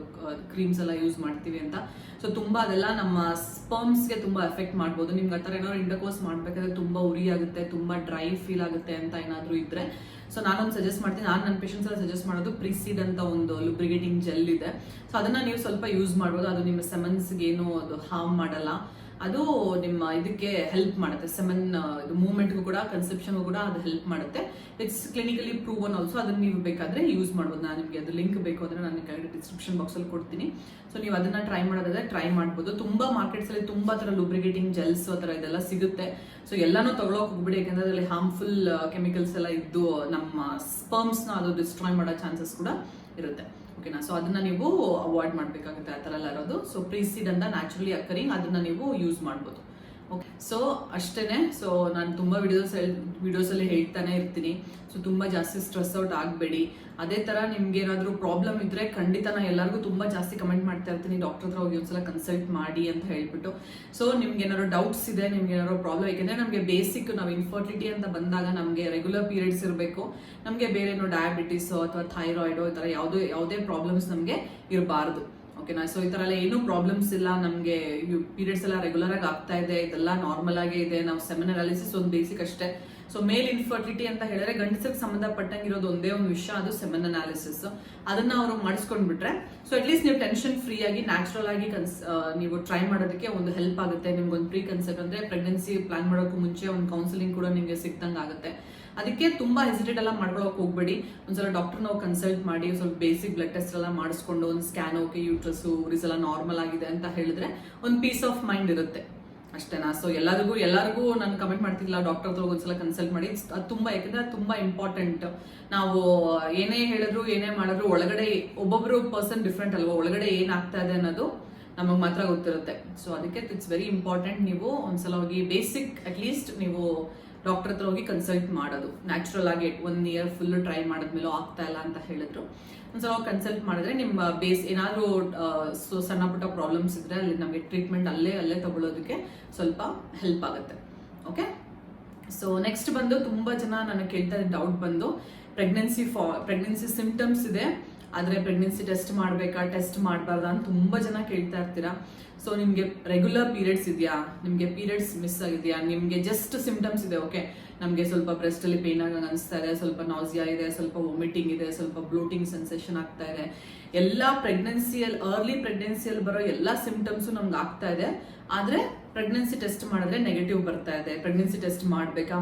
ಕ್ರೀಮ್ಸ್ ಎಲ್ಲ ಯೂಸ್ ಮಾಡ್ತೀವಿ ಅಂತ. ಸೊ ತುಂಬಾ ಅದೆಲ್ಲ ನಮ್ಮ ಸ್ಪರ್ಮ್ಸ್ಗೆ ತುಂಬಾ ಎಫೆಕ್ಟ್ ಮಾಡ್ಬೋದು. ನಿಮ್ಗೆ ಆ ಥರ ಏನಾದ್ರು ಇಂಟರ್ಕೋರ್ಸ್ ಮಾಡಬೇಕಾದ್ರೆ ತುಂಬಾ ಉರಿ ಆಗುತ್ತೆ, ತುಂಬಾ ಡ್ರೈ ಫೀಲ್ ಆಗುತ್ತೆ ಅಂತ ಏನಾದ್ರು ಇದ್ರೆ, ಸೊ ನಾನೊಂದು ಸಜೆಸ್ಟ್ ಮಾಡ್ತೀನಿ. ನಾನು ನನ್ನ ಪೇಷಂಟ್ಸ್ ಎಲ್ಲ ಸಜೆಸ್ಟ್ ಮಾಡೋದು ಪ್ರಿಸೀಡ್ ಅಂತ ಒಂದು ಲುಬ್ರಿಗೇಟಿಂಗ್ ಜೆಲ್ ಇದೆ. ಸೊ ಅದನ್ನ ನೀವು ಸ್ವಲ್ಪ ಯೂಸ್ ಮಾಡ್ಬೋದು. ಅದು ನಿಮ್ಮ ಸೆಮನ್ಸ್ಗೆ ಏನು ಅದು ಹಾರ್ಮ್ ಮಾಡಲ್ಲ, ಅದು ನಿಮ್ಮ ಇದಕ್ಕೆ ಹೆಲ್ಪ್ ಮಾಡುತ್ತೆ. ಸೆಮನ್ ಮೂವ್ಮೆಂಟ್ಗೂ ಕೂಡ ಕನ್ಸೆಪ್ಷನ್ಗೂ ಕೂಡ ಅದು ಹೆಲ್ಪ್ ಮಾಡುತ್ತೆ. It's clinically proven also. ಅದನ್ನ ನೀವು ಬೇಕಾದ್ರೆ ಯೂಸ್ ಮಾಡ್ಬೋದು. ನಾನು ನಿಮಗೆ ಅದು ಲಿಂಕ್ ಬೇಕು ಅಂದ್ರೆ ನಾನು ಕೆಳಗಡೆ ಡಿಸ್ಕ್ರಿಪ್ಷನ್ ಬಾಕ್ಸ್ ಅಲ್ಲಿ ಕೊಡ್ತೀನಿ. ಸೊ ನೀವು ಅದನ್ನ ಟ್ರೈ ಮಾಡೋದಾದ್ರೆ ಟ್ರೈ ಮಾಡ್ಬೋದು. ತುಂಬಾ ಮಾರ್ಕೆಟ್ಸ್ ಅಲ್ಲಿ ತುಂಬಾ ತರ ಲುಬ್ರಿಗೇಟಿಂಗ್ ಜೆಲ್ಸ್ ಆ ತರ ಇದೆಲ್ಲ ಸಿಗುತ್ತೆ. ಸೊ ಎಲ್ಲಾನು ತಗೊಳಕ್ ಹೋಗ್ಬಿಡಿ, ಯಾಕಂದ್ರೆ ಅದರಲ್ಲಿ ಹಾರ್ಮ್ಫುಲ್ ಕೆಮಿಕಲ್ಸ್ ಎಲ್ಲ ಇದ್ದು ನಮ್ಮ ಸ್ಪರ್ಮ್ಸ್ ನ ಅದು ಡಿಸ್ಟ್ರಾಯ್ ಮಾಡೋ ಚಾನ್ಸಸ್ ಕೂಡ ಇರುತ್ತೆ. ಓಕೆನಾ. ಸೊ ಅದನ್ನ ನೀವು ಅವಾಯ್ಡ್ ಮಾಡ್ಬೇಕಾಗುತ್ತೆ ಆ ತರ ಎಲ್ಲ ಇರೋದು. ಸೊ ಪ್ರೀಸೀಡ್ ಅಂತ ನ್ಯಾಚುರಲಿ ಅಕರಿಂಗ್, ಅದನ್ನ ನೀವು ಯೂಸ್ ಮಾಡ್ಬೋದು. ಓಕೆ. ಸೊ ಅಷ್ಟೇನೆ. ಸೊ ನಾನು ತುಂಬಾ ವಿಡಿಯೋಸ್ ಅಲ್ಲಿ ಹೇಳ್ತಾನೆ ಇರ್ತೀನಿ. ಸೊ ತುಂಬಾ ಜಾಸ್ತಿ ಸ್ಟ್ರೆಸ್ ಔಟ್ ಆಗಬೇಡಿ. ಅದೇ ತರ ನಿಮ್ಗೆ ಏನಾದ್ರು ಪ್ರಾಬ್ಲಮ್ ಇದ್ರೆ ಖಂಡಿತ ನಾನು ಎಲ್ಲರಿಗೂ ತುಂಬಾ ಜಾಸ್ತಿ ಕಮೆಂಟ್ ಮಾಡ್ತಾ ಇರ್ತೀನಿ, ಡಾಕ್ಟರ್ ಹತ್ರ ಹೋಗಿ ಒಂದ್ಸಲ ಕನ್ಸಲ್ಟ್ ಮಾಡಿ ಅಂತ ಹೇಳ್ಬಿಟ್ಟು. ಸೊ ನಿಮ್ಗೆ ಏನಾದ್ರು ಡೌಟ್ಸ್ ಇದೆ, ನಿಮ್ಗೆ ಏನಾದ್ರು ಪ್ರಾಬ್ಲಮ್, ಯಾಕೆಂದ್ರೆ ನಮಗೆ ಬೇಸಿಕ್ ನಾವು ಇನ್ಫರ್ಟಿಲಿಟಿ ಅಂತ ಬಂದಾಗ ನಮಗೆ ರೆಗ್ಯುಲರ್ ಪೀರಿಯಡ್ಸ್ ಇರಬೇಕು, ನಮಗೆ ಬೇರೆ ಏನೋ ಡಯಾಬಿಟಿಸ್ ಅಥವಾ ಥೈರಾಯ್ಡ್ ಈ ತರ ಯಾವುದೇ ಪ್ರಾಬ್ಲಮ್ಸ್ ನಮಗೆ ಇರಬಾರ್ದು. ಓಕೆನಾ. ಸೊ ಈ ತರ ಎಲ್ಲ ಏನೂ ಪ್ರಾಬ್ಲಮ್ಸ್ ಇಲ್ಲ, ನಮಗೆ ಪೀರಿಯಡ್ಸ್ ಎಲ್ಲ ರೆಗ್ಯುಲರ್ ಆಗಿ ಆಗ್ತಾ ಇದೆ, ಇದೆಲ್ಲ ನಾರ್ಮಲ್ ಆಗೇ ಇದೆ, ನಾವು ಸೆಮನ್ ಅನಾಲಿಸಿಸ್ ಒಂದು ಬೇಸಿಕ್ ಅಷ್ಟೇ. ಸೊ ಮೇಲ್ ಇನ್ಫರ್ಟಿಲಿಟಿ ಅಂತ ಹೇಳಿದ್ರೆ ಗಂಡಸರಿಗೆ ಸಂಬಂಧಪಟ್ಟಂಗಿರೋದು ಒಂದೇ ಒಂದು ವಿಷಯ, ಅದು ಸೆಮನ್ ಅನಾಲಿಸಿಸ್. ಅದನ್ನ ಅವರು ಮಾಡಿಸ್ಕೊಂಡ್ಬಿಟ್ರೆ ಸೊ ಅಟ್ಲೀಸ್ಟ್ ನೀವು ಟೆನ್ಷನ್ ಫ್ರೀ ಆಗಿ ನ್ಯಾಚುರಲ್ ಆಗಿ ನೀವು ಟ್ರೈ ಮಾಡೋದಕ್ಕೆ ಒಂದು ಹೆಲ್ಪ್ ಆಗುತ್ತೆ. ನಿಮ್ಗೆ ಒಂದು ಪ್ರೀ ಕನ್ಸೆಪ್ಟ್ ಅಂದ್ರೆ ಪ್ರೆಗ್ನೆನ್ಸಿ ಪ್ಲಾನ್ ಮಾಡೋಕ್ಕೂ ಮುಂಚೆ ಒಂದು ಕೌನ್ಸಿಲಿಂಗ್ ಕೂಡ ನಿಮಗೆ ಸಿಕ್ದಂಗೆ ಆಗುತ್ತೆ. ಅದಕ್ಕೆ ತುಂಬಾ ಹೆಸಿಟೇಟ್ ಎಲ್ಲ ಮಾಡ್ಕೊಳಕ್ ಹೋಗ್ಬೇಡಿ. ಒಂದ್ಸಲ ಡಾಕ್ಟರ್ ನಾವು ಕನ್ಸಲ್ಟ್ ಮಾಡಿ ಸ್ವಲ್ಪ ಬೇಸಿಕ್ ಬ್ಲಡ್ ಟೆಸ್ಟ್ ಎಲ್ಲ ಮಾಡಿಸ್ಕೊಂಡು ಒಂದು ಸ್ಕ್ಯಾನ್, ಓಕೆ ಯೂಟ್ರಸ್ ಉರಿಸ್ ಎಲ್ಲ ನಾರ್ಮಲ್ ಆಗಿದೆ ಅಂತ ಹೇಳಿದ್ರೆ ಒಂದು ಪೀಸ್ ಆಫ್ ಮೈಂಡ್ ಇರುತ್ತೆ ಅಷ್ಟೇನಾ. ಸೊ ಎಲ್ಲರಿಗೂ ನಾನು ಕಮೆಂಟ್ ಮಾಡ್ತಿಲ್ಲ, ಡಾಕ್ಟರ್ ಹತ್ರ ಒಂದ್ಸಲ ಕನ್ಸಲ್ಟ್ ಮಾಡಿ. ಅದು ತುಂಬಾ, ಯಾಕಂದ್ರೆ ಅದು ತುಂಬಾ ಇಂಪಾರ್ಟೆಂಟ್. ನಾವು ಏನೇ ಹೇಳಿದ್ರು ಏನೇ ಮಾಡಿದ್ರು ಒಳಗಡೆ ಒಬ್ಬೊಬ್ರು ಪರ್ಸನ್ ಡಿಫ್ರೆಂಟ್ ಅಲ್ವಾ, ಒಳಗಡೆ ಏನಾಗ್ತಾ ಇದೆ ಅನ್ನೋದು ನಮಗ್ ಮಾತ್ರ ಗೊತ್ತಿರುತ್ತೆ. ಸೊ ಅದಕ್ಕೆ ಇಟ್ಸ್ ವೆರಿ ಇಂಪಾರ್ಟೆಂಟ್. ನೀವು ಒಂದ್ಸಲ ಹೋಗಿ ಬೇಸಿಕ್ ಅಟ್ಲೀಸ್ಟ್ ನೀವು ಡಾಕ್ಟರ್ ಹತ್ರ ಹೋಗಿ ಕನ್ಸಲ್ಟ್ ಮಾಡೋದು. ನ್ಯಾಚುರಲ್ ಆಗಿ 1 ಇಯರ್ ಫುಲ್ ಟ್ರೈ ಮಾಡಿದ್ಮೇಲೆ ಆಗ್ತಾ ಇಲ್ಲ ಅಂತ ಹೇಳಿದ್ರು, ಒಂದ್ಸಲ ಕನ್ಸಲ್ಟ್ ಮಾಡಿದ್ರೆ ನಿಮ್ಮ ಬೇಸ್ ಏನಾದರೂ ಸಣ್ಣ ಪುಟ್ಟ ಪ್ರಾಬ್ಲಮ್ಸ್ ಇದ್ರೆ ಅಲ್ಲಿ ನಮಗೆ ಟ್ರೀಟ್ಮೆಂಟ್ ಅಲ್ಲೇ ತಗೊಳ್ಳೋದಕ್ಕೆ ಸ್ವಲ್ಪ ಹೆಲ್ಪ್ ಆಗುತ್ತೆ. ಓಕೆ, ಸೊ ನೆಕ್ಸ್ಟ್ ಬಂದು ತುಂಬಾ ಜನ ನನಗೆ ಕೇಳ್ತಾ ಇದ್ದ ಡೌಟ್ ಬಂದು ಪ್ರೆಗ್ನೆನ್ಸಿ ಸಿಂಪ್ಟಮ್ಸ್ ಇದೆ, ಆದರೆ ಪ್ರೆಗ್ನೆನ್ಸಿ ಟೆಸ್ಟ್ ಮಾಡಬೇಕಾ ಟೆಸ್ಟ್ ಮಾಡಬಾರ್ದಾ ಅಂತ ತುಂಬಾ ಜನ ಕೇಳ್ತಾ ಇರ್ತೀರಾ. ಸೊ ನಿಮಗೆ ರೆಗ್ಯುಲರ್ ಪೀರಿಯಡ್ಸ್ ಇದೆಯಾ, ನಿಮಗೆ ಪೀರಿಯಡ್ಸ್ ಮಿಸ್ ಆಗಿದೆಯಾ, ನಿಮಗೆ ಜಸ್ಟ್ ಸಿಂಪ್ಟಮ್ಸ್ ಇದೆ, ಓಕೆ ನಮಗೆ ಸ್ವಲ್ಪ ಬ್ರೆಸ್ಟ್ ಅಲ್ಲಿ ಪೇನ್ ಆಗಿ ಅನಿಸ್ತಾ ಇದೆ, ಸ್ವಲ್ಪ ನಾಸಿಯಾ ಇದೆ, ಸ್ವಲ್ಪ ವಾಮಿಟಿಂಗ್ ಇದೆ, ಸ್ವಲ್ಪ ಬ್ಲೋಟಿಂಗ್ ಸೆನ್ಸೇಷನ್ ಆಗ್ತಾ ಇದೆ, ಎಲ್ಲ ಅರ್ಲಿ ಪ್ರೆಗ್ನೆನ್ಸಿಯಲ್ಲಿ ಬರೋ ಎಲ್ಲ ಸಿಂಪ್ಟಮ್ಸು ನಮ್ಗೆ ಆಗ್ತಾ ಇದೆ, ಆದ್ರೆ ಪ್ರೆಗ್ನೆನ್ಸಿ ಟೆಸ್ಟ್ ಮಾಡಿದ್ರೆ ನೆಗೆಟಿವ್ ಬರ್ತಾ ಇದೆ, ಪ್ರೆಗ್ನೆನ್ಸಿ ಟೆಸ್ಟ್ ಮಾಡ್ಬೇಕಾ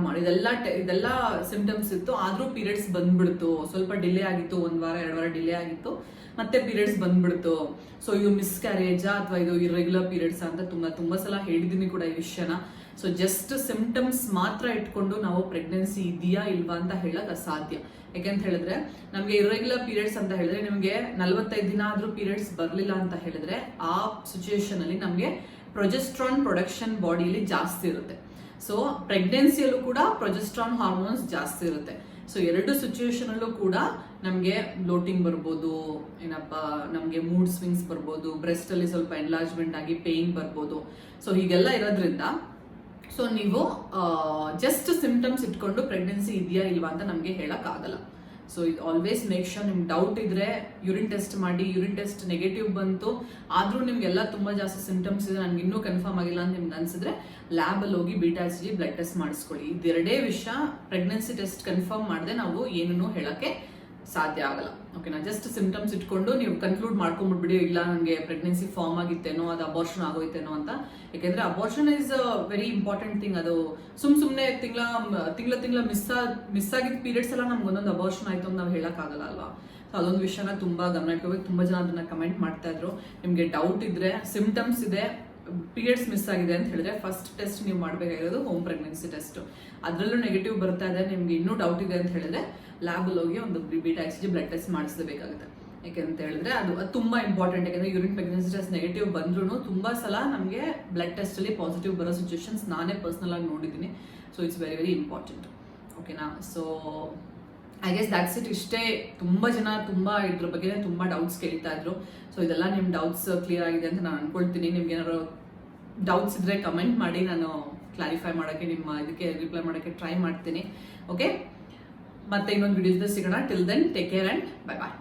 ಇದೆಲ್ಲ ಸಿಂಪ್ಟಮ್ಸ್ ಇತ್ತು, ಆದ್ರೂ ಪೀರಿಯಡ್ಸ್ ಬಂದ್ಬಿಡ್ತು, ಸ್ವಲ್ಪ ಡಿಲೇ ಆಗಿತ್ತು, 1 ವಾರ 2 ವಾರ ಡಿಲೇ ಆಗಿತ್ತು, ಮತ್ತೆ ಪೀರಿಯಡ್ಸ್ ಬಂದ್ಬಿಡ್ತು. ಸೊ ಇದು ಮಿಸ್ಕ್ಯಾರೇಜಾ ಅಥವಾ ಇದು ಇರ್ರೆಗ್ಯುಲರ್ ಪೀರಿಯಡ್ಸ್ ಅಂತ ತುಂಬಾ ಸಲ ಹೇಳಿದೀನಿ ಕೂಡ ಈ ವಿಷಯನ. ಸೊ ಜಸ್ಟ್ ಸಿಂಪ್ಟಮ್ಸ್ ಮಾತ್ರ ಇಟ್ಕೊಂಡು ನಾವು ಪ್ರೆಗ್ನೆನ್ಸಿ ಇದೆಯಾ ಇಲ್ವಾ ಅಂತ ಹೇಳಕ್ ಅಸಾಧ್ಯ. ಯಾಕೆಂತ ಹೇಳಿದ್ರೆ ನಮ್ಗೆ ಇರ್ರೆಗ್ಯುಲರ್ ಪೀರಿಯಡ್ಸ್ ಅಂತ ಹೇಳಿದ್ರೆ ನಿಮ್ಗೆ 45 ದಿನ ಆದ್ರೂ ಪೀರಿಯಡ್ಸ್ ಬರ್ಲಿಲ್ಲ ಅಂತ ಹೇಳಿದ್ರೆ ಆ ಸಿಚುಯೇಷನ್ ಅಲ್ಲಿ ನಮ್ಗೆ ಪ್ರೊಜೆಸ್ಟ್ರಾನ್ ಪ್ರೊಡಕ್ಷನ್ ಬಾಡಿಯಲ್ಲಿ ಜಾಸ್ತಿ ಇರುತ್ತೆ. ಸೊ ಪ್ರೆಗ್ನೆನ್ಸಿಯಲ್ಲೂ ಕೂಡ ಪ್ರೊಜೆಸ್ಟ್ರಾನ್ ಹಾರ್ಮೋನ್ಸ್ ಜಾಸ್ತಿ ಇರುತ್ತೆ. ಸೊ 2 ಸಿಚುಯೇಷನ್ ಅಲ್ಲೂ ಕೂಡ ನಮ್ಗೆ ಬ್ಲೋಟಿಂಗ್ ಬರ್ಬೋದು, ನಮ್ಗೆ ಮೂಡ್ ಸ್ವಿಂಗ್ಸ್ ಬರ್ಬೋದು, ಬ್ರೆಸ್ಟ್ ಅಲ್ಲಿ ಸ್ವಲ್ಪ ಎನ್ಲಾರ್ಜ್ಮೆಂಟ್ ಆಗಿ ಪೇನ್ ಬರ್ಬೋದು. ಸೊ ಹೀಗೆಲ್ಲ ಇರೋದ್ರಿಂದ ಸೊ ನೀವು ಜಸ್ಟ್ ಸಿಂಪ್ಟಮ್ಸ್ ಇಟ್ಕೊಂಡು ಪ್ರೆಗ್ನೆನ್ಸಿ ಇದೆಯಾ ಇಲ್ವಾ ಅಂತ ನಮ್ಗೆ ಹೇಳಕ್ ಆಗಲ್ಲ. ಸೊ ಇದು ಆಲ್ವೇಸ್ ಮೇಕ್ ಶೋರ್ ನಿಮ್ಗೆ ಡೌಟ್ ಇದ್ರೆ ಯೂರಿನ್ ಟೆಸ್ಟ್ ಮಾಡಿ, ಯೂರಿನ್ ಟೆಸ್ಟ್ ನೆಗೆಟಿವ್ ಬಂತು ಆದ್ರೂ ನಿಮ್ಗೆಲ್ಲ ತುಂಬಾ ಜಾಸ್ತಿ ಸಿಂಪ್ಟಮ್ಸ್ ಇದೆ, ನನ್ಗೆ ಇನ್ನೂ ಕನ್ಫರ್ಮ್ ಆಗಿಲ್ಲ ಅಂತ ನಿಮ್ಗೆ ಅನ್ಸಿದ್ರೆ ಲ್ಯಾಬ್ ಅಲ್ಲಿ ಹೋಗಿ ಬೀಟಾ-HCG ಬ್ಲಡ್ ಟೆಸ್ಟ್ ಮಾಡಿಸ್ಕೊಳ್ಳಿ. ಇದೆರಡೇ ವಿಷಯ ಪ್ರೆಗ್ನೆನ್ಸಿ ಟೆಸ್ಟ್ ಕನ್ಫರ್ಮ್ ಮಾಡದೆ ನಾವು ಏನನ್ನೂ ಹೇಳಕ್ಕೆ ಸಾಧ್ಯ ಆಗಲ್ಲ. ಓಕೆನಾ, ಜಸ್ಟ್ ಸಿಂಪ್ಟಮ್ಸ್ ಇಟ್ಕೊಂಡು ನೀವು ಕನ್ಕ್ಲೂಡ್ ಮಾಡ್ಕೊಂಡ್ಬಿಡ್ಬಿಡಿ, ಇಲ್ಲ ನನಗೆ ಪ್ರೆಗ್ನೆನ್ಸಿ ಫಾರ್ಮ್ ಆಗಿತ್ತೇನೋ, ಅದು ಅಬಾರ್ಷನ್ ಆಗೋಯ್ತೇನೋ ಅಂತ. ಯಾಕೆಂದ್ರೆ abortion is very important thing. ಅದು ಸುಮ್ನೆ ತಿಂಗಳ ಮಿಸ್ ಆಗಿದ್ದ ಪೀರಿಯಡ್ಸ್ ಎಲ್ಲ ನಮ್ಗೆ ಒಂದೊಂದು ಅಬಾರ್ಷನ್ ಆಯ್ತು ಅಂತ ನಾವು ಹೇಳಕ್ಕಾಗಲ್ಲ ಅಲ್ವಾ. ಸೊ ಅದೊಂದು ವಿಷಯನ ತುಂಬಾ ಗಮನ ಇಟ್ಕೋಬೇಕು. ತುಂಬಾ ಜನ ಅದನ್ನ ಕಮೆಂಟ್ ಮಾಡ್ತಾ ಇದ್ರು. ನಿಮ್ಗೆ ಡೌಟ್ ಇದ್ರೆ, ಸಿಂಪ್ಟಮ್ಸ್ ಇದೆ, ಪೀರಿಯಡ್ಸ್ ಮಿಸ್ ಆಗಿದೆ ಅಂತ ಹೇಳಿದ್ರೆ ಫಸ್ಟ್ ಟೆಸ್ಟ್ ನೀವು ಮಾಡಬೇಕಾಗಿರೋದು ಹೋಮ್ ಪ್ರೆಗ್ನೆನ್ಸಿ ಟೆಸ್ಟ್. ಅದರಲ್ಲೂ ನೆಗೆಟಿವ್ ಬರ್ತಾ ಇದೆ, ನಿಮ್ಗೆ ಇನ್ನೂ ಡೌಟ್ ಇದೆ ಅಂತ ಹೇಳಿದ್ರೆ ಲ್ಯಾಬ್ ಹೋಗಿ ಒಂದು ಬೀಟಾ-HCG ಬ್ಲಡ್ ಟೆಸ್ಟ್ ಮಾಡಿಸಲೇಬೇಕಾಗುತ್ತೆ. ಯಾಕೆಂತ ಹೇಳಿದ್ರೆ ಅದು ತುಂಬಾ ಇಂಪಾರ್ಟೆಂಟ್. ಯಾಕಂದ್ರೆ ಯೂರಿನ್ ಪ್ರೆಗ್ನೆನ್ಸಿ ಟೆಸ್ಟ್ ನೆಗೆಟಿವ್ ಬಂದ್ರೂ ತುಂಬಾ ಸಲ ನಮಗೆ ಬ್ಲಡ್ ಟೆಸ್ಟ್ ಅಲ್ಲಿ ಪಾಸಿಟಿವ್ ಬರೋ ಸಿಚುಯೇಷನ್ಸ್ ನಾನೇ ಪರ್ಸನಲ್ ಆಗಿ ನೋಡಿದ್ದೀನಿ. So it's very very important. ಓಕೆನಾ, so I guess that's it. ಇಷ್ಟೇ. ತುಂಬಾ ಜನ ಇದ್ರ ಬಗ್ಗೆ ತುಂಬಾ ಡೌಟ್ಸ್ ಕೇಳ್ತಾ ಇದ್ರು. ಸೊ ಇದೆಲ್ಲ ನಿಮ್ ಡೌಟ್ಸ್ ಕ್ಲಿಯರ್ ಆಗಿದೆ ಅಂತ ನಾನು ಅನ್ಕೊಳ್ತೀನಿ. ನಿಮ್ಗೆ ಏನಾದ್ರು ಡೌಟ್ಸ್ ಇದ್ರೆ ಕಮೆಂಟ್ ಮಾಡಿ, ನಾನು ಕ್ಲಾರಿಫೈ ಮಾಡೋಕ್ಕೆ ಇದಕ್ಕೆ ರಿಪ್ಲೈ ಮಾಡೋಕ್ಕೆ ಟ್ರೈ ಮಾಡ್ತೀನಿ. ಓಕೆ, ಮತ್ತೆ ಇನ್ನೊಂದು ವಿಡಿಯೋಸ್ ಸಿಗೋಣ. Till then take care and bye bye.